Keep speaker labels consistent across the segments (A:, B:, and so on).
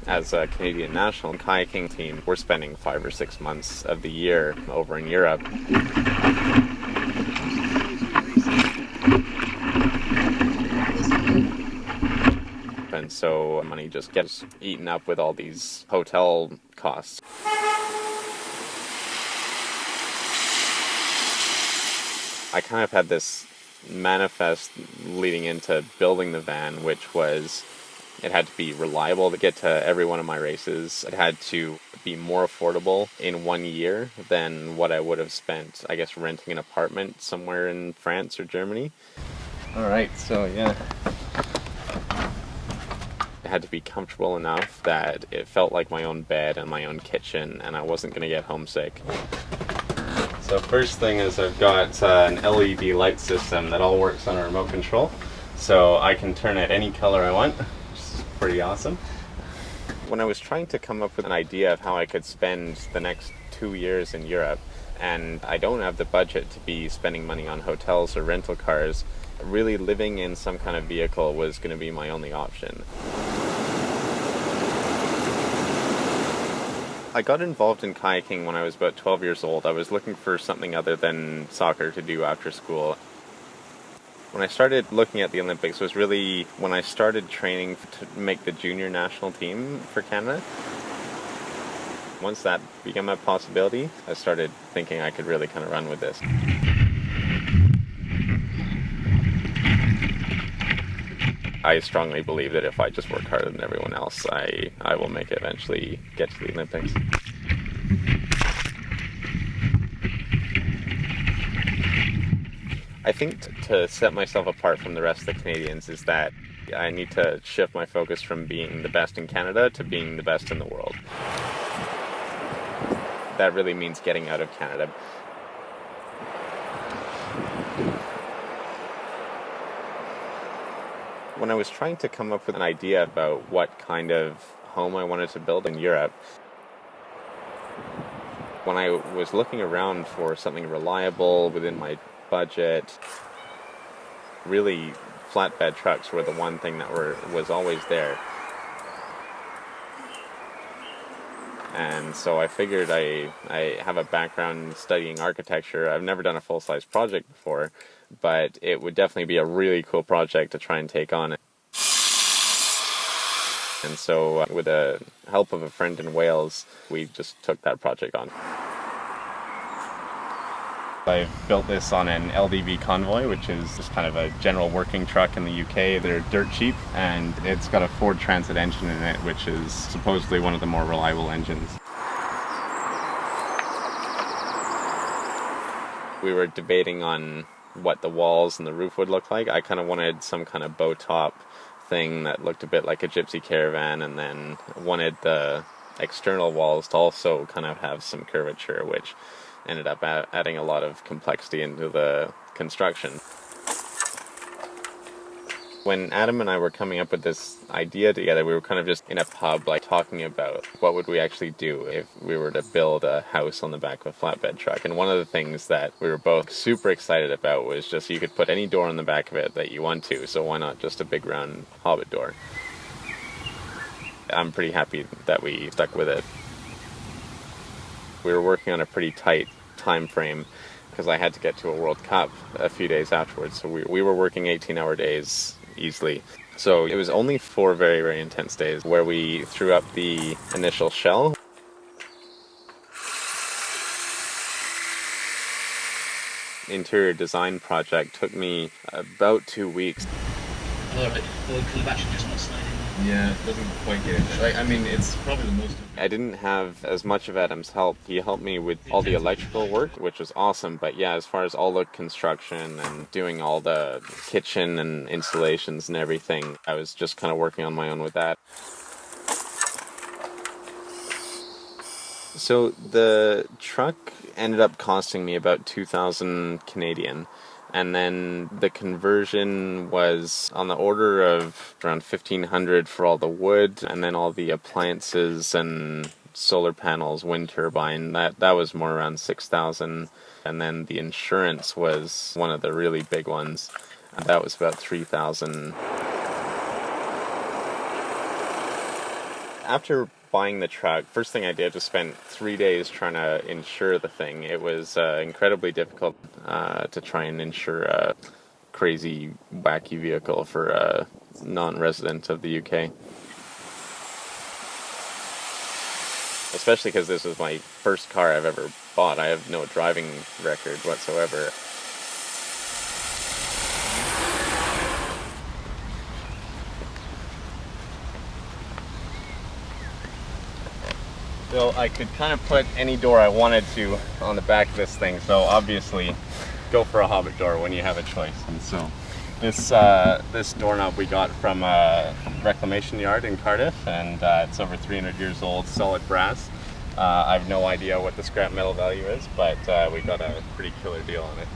A: As a Canadian national kayaking team, we're spending 5 or 6 months of the year over in Europe. And so money just gets eaten up with all these hotel costs. I kind of had this manifest leading into building the van, which was it had to be reliable to get to every one of my races. It had to be more affordable in 1 year than what I would have spent, I guess, renting an apartment somewhere in France or Germany. Alright, so yeah. It had to be comfortable enough that it felt like my own bed and my own kitchen, and I wasn't going to get homesick. So first thing is I've got an LED light system that all works on a remote control. So I can turn it any color I want, which is pretty awesome. When I was trying to come up with an idea of how I could spend the next 2 years in Europe, and I don't have the budget to be spending money on hotels or rental cars, really living in some kind of vehicle was going to be my only option. I got involved in kayaking when I was about 12 years old. I was looking for something other than soccer to do after school. When I started looking at the Olympics was really when I started training to make the junior national team for Canada. Once that became a possibility, I started thinking I could really kind of run with this. I strongly believe that if I just work harder than everyone else, I will make it eventually get to the Olympics. I think to set myself apart from the rest of the Canadians is that I need to shift my focus from being the best in Canada to being the best in the world. That really means getting out of Canada. When I was trying to come up with an idea about what kind of home I wanted to build in Europe, when I was looking around for something reliable within my budget, really flatbed trucks were the one thing that was always there. And so I figured I have a background studying architecture. I've never done a full-size project before, but it would definitely be a really cool project to try and take on. And so with the help of a friend in Wales, we just took that project on. I've built this on an LDV Convoy, which is just kind of a general working truck in the UK. They're dirt cheap, and it's got a Ford Transit engine in it, which is supposedly one of the more reliable engines. We were debating on what the walls and the roof would look like. I kind of wanted some kind of bow top thing that looked a bit like a gypsy caravan, and then wanted the external walls to also kind of have some curvature, which ended up adding a lot of complexity into the construction. When Adam and I were coming up with this idea together, we were kind of just in a pub, like talking about what would we actually do if we were to build a house on the back of a flatbed truck. And one of the things that we were both super excited about was just you could put any door on the back of it that you want to, so why not just a big round Hobbit door? I'm pretty happy that we stuck with it. We were working on a pretty tight time frame because I had to get to a World Cup a few days afterwards, so we were working 18-hour days easily. So it was only 4 very, very intense days where we threw up the initial shell. The interior design project took me about 2 weeks.
B: Yeah, it doesn't quite get it. I mean, it's probably the most...
A: I didn't have as much of Adam's help. He helped me with all the electrical work, which was awesome. But yeah, as far as all the construction and doing all the kitchen and installations and everything, I was just kind of working on my own with that. So the truck ended up costing me about 2,000 Canadian. And then the conversion was on the order of around 1,500 for all the wood, and then all the appliances and solar panels, wind turbine, that was more around 6,000. And then the insurance was one of the really big ones, and that was about 3,000. After buying the truck, first thing I did was spend 3 days trying to insure the thing. It was incredibly difficult to try and insure a crazy, wacky vehicle for a non-resident of the UK. Especially because this was my first car I've ever bought. I have no driving record whatsoever. So I could kind of put any door I wanted to on the back of this thing, so obviously go for a Hobbit door when you have a choice. And so this doorknob we got from a reclamation yard in Cardiff, and it's over 300 years old, solid brass. I have no idea what the scrap metal value is, but we got a pretty killer deal on it.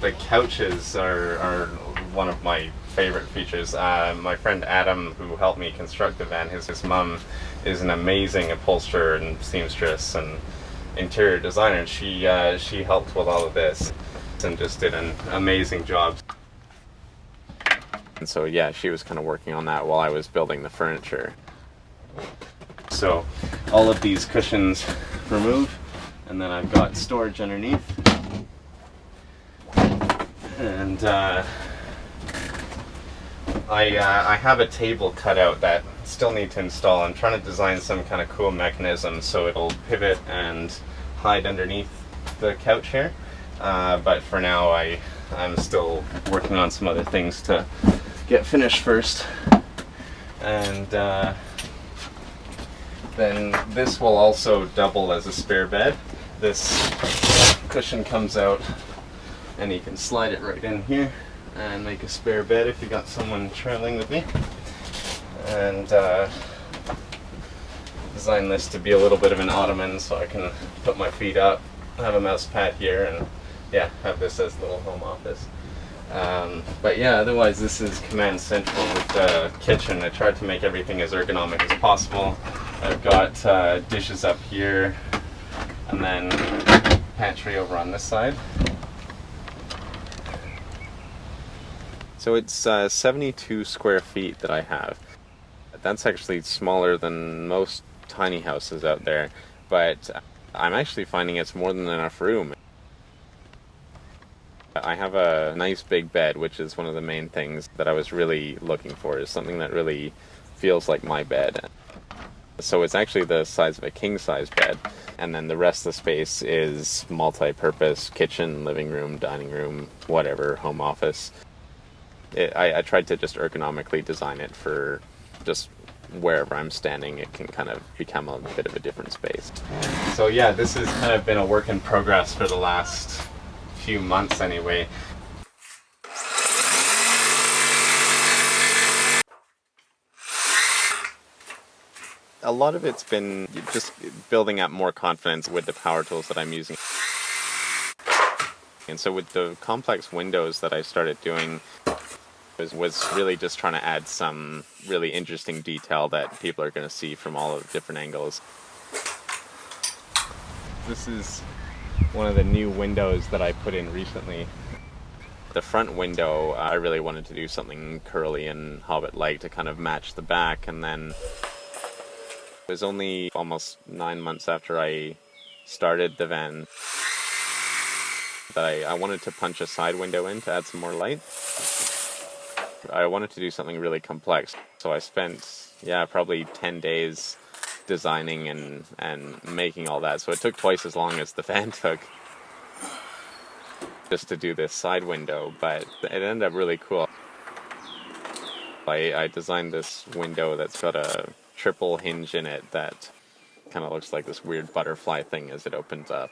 A: The couches are one of my favorite features. My friend Adam, who helped me construct the van, his mum is an amazing upholsterer and seamstress and interior designer, and she helped with all of this and just did an amazing job. And so yeah, she was kind of working on that while I was building the furniture. So all of these cushions remove, and then I've got storage underneath. And I have a table cut out that still need to install. I'm trying to design some kind of cool mechanism so it'll pivot and hide underneath the couch here. But for now I'm still working on some other things to get finished first. And then this will also double as a spare bed. This cushion comes out and you can slide it right in here and make a spare bed if you got someone traveling with me. And design this to be a little bit of an ottoman so I can put my feet up, have a mouse pad here, and yeah, have this as a little home office. But yeah, otherwise this is command central with the kitchen. I tried to make everything as ergonomic as possible. I've got dishes up here, and then pantry over on this side. So it's 72 square feet that I have. That's actually smaller than most tiny houses out there, but I'm actually finding it's more than enough room. I have a nice big bed, which is one of the main things that I was really looking for, is something that really feels like my bed. So it's actually the size of a king-size bed, and then the rest of the space is multi-purpose: kitchen, living room, dining room, whatever, home office. I tried to just ergonomically design it for just wherever I'm standing. It can kind of become a bit of a different space. So yeah, this has kind of been a work in progress for the last few months anyway. A lot of it's been just building up more confidence with the power tools that I'm using. And so with the complex windows that I started doing, was really just trying to add some really interesting detail that people are going to see from all of different angles. This is one of the new windows that I put in recently. The front window, I really wanted to do something curly and Hobbit-like to kind of match the back, and then it was only almost 9 months after I started the van that I wanted to punch a side window in to add some more light. I wanted to do something really complex, so I spent, probably 10 days designing and making all that. So it took twice as long as the van took just to do this side window, but it ended up really cool. I designed this window that's got a triple hinge in it that kind of looks like this weird butterfly thing as it opens up.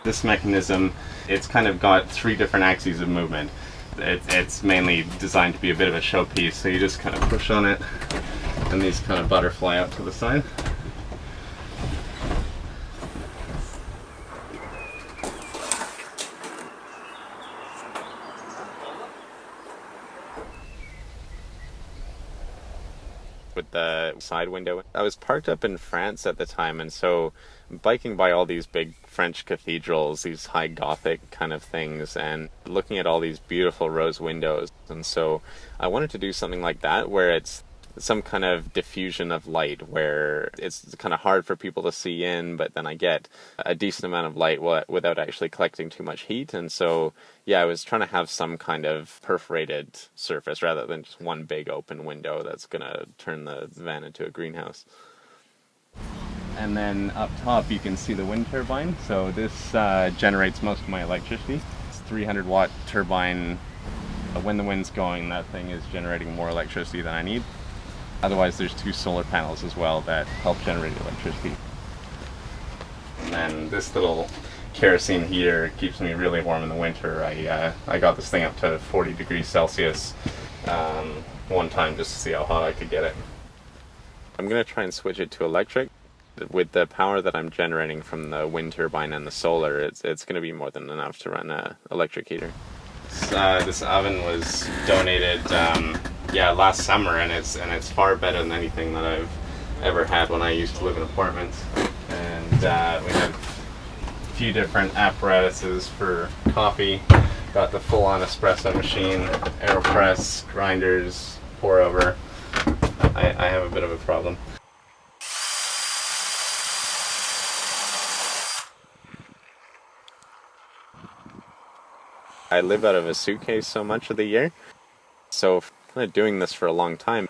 A: This mechanism, it's kind of got 3 different axes of movement. It's mainly designed to be a bit of a showpiece, so you just kind of push on it and these kind of butterfly out to the side. with the side window. I was parked up in France at the time, and so biking by all these big French cathedrals, these high Gothic kind of things, and looking at all these beautiful rose windows. And so I wanted to do something like that where it's some kind of diffusion of light where it's kind of hard for people to see in, but then I get a decent amount of light without actually collecting too much heat. And so, yeah, I was trying to have some kind of perforated surface rather than just one big open window that's going to turn the van into a greenhouse. And then up top you can see the wind turbine. So this generates most of my electricity. It's a 300-watt turbine. When the wind's going, that thing is generating more electricity than I need. Otherwise, there's 2 solar panels as well that help generate electricity. And this little kerosene heater keeps me really warm in the winter. I got this thing up to 40 degrees Celsius one time just to see how hot I could get it. I'm going to try and switch it to electric. With the power that I'm generating from the wind turbine and the solar, it's going to be more than enough to run an electric heater. This oven was donated last summer, and it's far better than anything that I've ever had when I used to live in apartments. And we have a few different apparatuses for coffee. Got the full-on espresso machine, AeroPress, grinders, pour over. I have a bit of a problem. I live out of a suitcase so much of the year, so kind of doing this for a long time.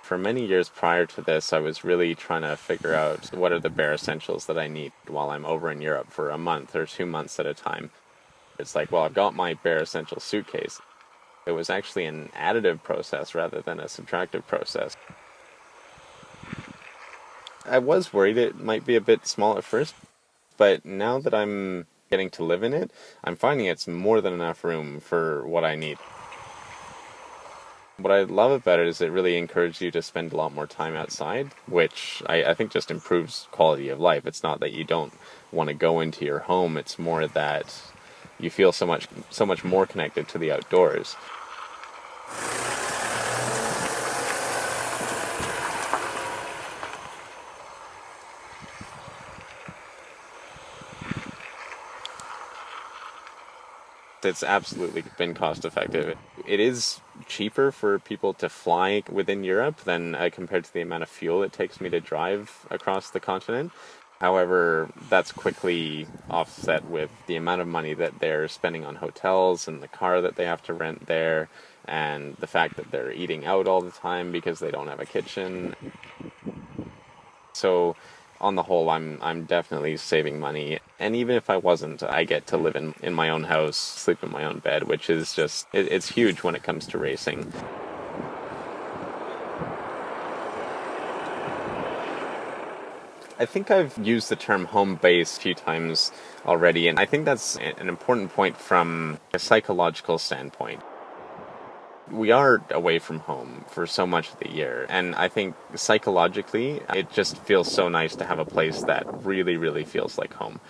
A: For many years prior to this, I was really trying to figure out what are the bare essentials that I need while I'm over in Europe for a month or 2 months at a time. It's like, well, I've got my bare essential suitcase. It was actually an additive process rather than a subtractive process. I was worried it might be a bit small at first, but now that I'm getting to live in it, I'm finding it's more than enough room for what I need. What I love about it is it really encourages you to spend a lot more time outside, which I think just improves quality of life. It's not that you don't want to go into your home, it's more that you feel so much more connected to the outdoors. It's absolutely been cost effective. It is cheaper for people to fly within Europe than compared to the amount of fuel it takes me to drive across the continent. However, that's quickly offset with the amount of money that they're spending on hotels and the car that they have to rent there, and the fact that they're eating out all the time because they don't have a kitchen. So on the whole, I'm definitely saving money. And even if I wasn't, I get to live in my own house, sleep in my own bed, which is just, it's huge when it comes to racing. I think I've used the term home base a few times already, and I think that's an important point from a psychological standpoint. We are away from home for so much of the year, and I think psychologically it just feels so nice to have a place that really, really feels like home.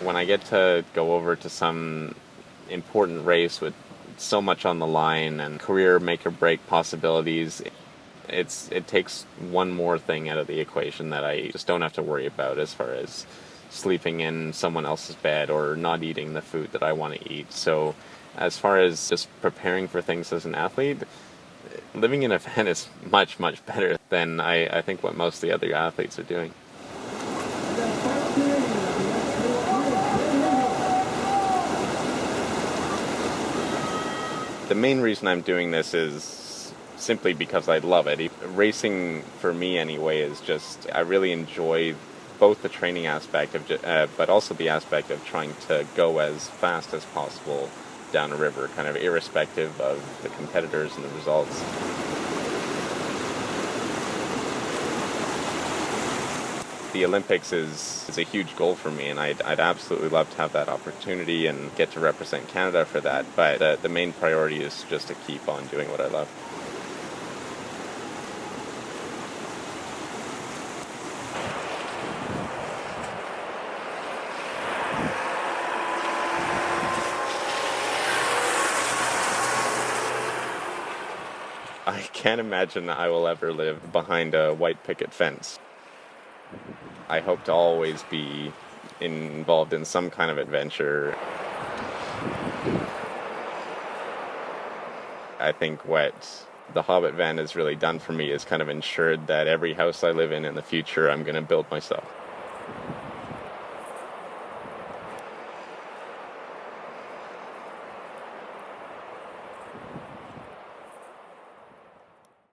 A: When I get to go over to some important race with so much on the line and career make or break possibilities, it takes one more thing out of the equation that I just don't have to worry about as far as sleeping in someone else's bed or not eating the food that I want to eat. So as far as just preparing for things as an athlete, living in a van is much, much better than I think what most of the other athletes are doing. The main reason I'm doing this is simply because I love it. Racing, for me anyway, is just, I really enjoy both the training aspect of, but also the aspect of trying to go as fast as possible down a river, kind of irrespective of the competitors and the results. The Olympics is a huge goal for me, and I'd absolutely love to have that opportunity and get to represent Canada for that, but the main priority is just to keep on doing what I love. I can't imagine I will ever live behind a white picket fence. I hope to always be involved in some kind of adventure. I think what the Hobbit van has really done for me is kind of ensured that every house I live in the future I'm going to build myself.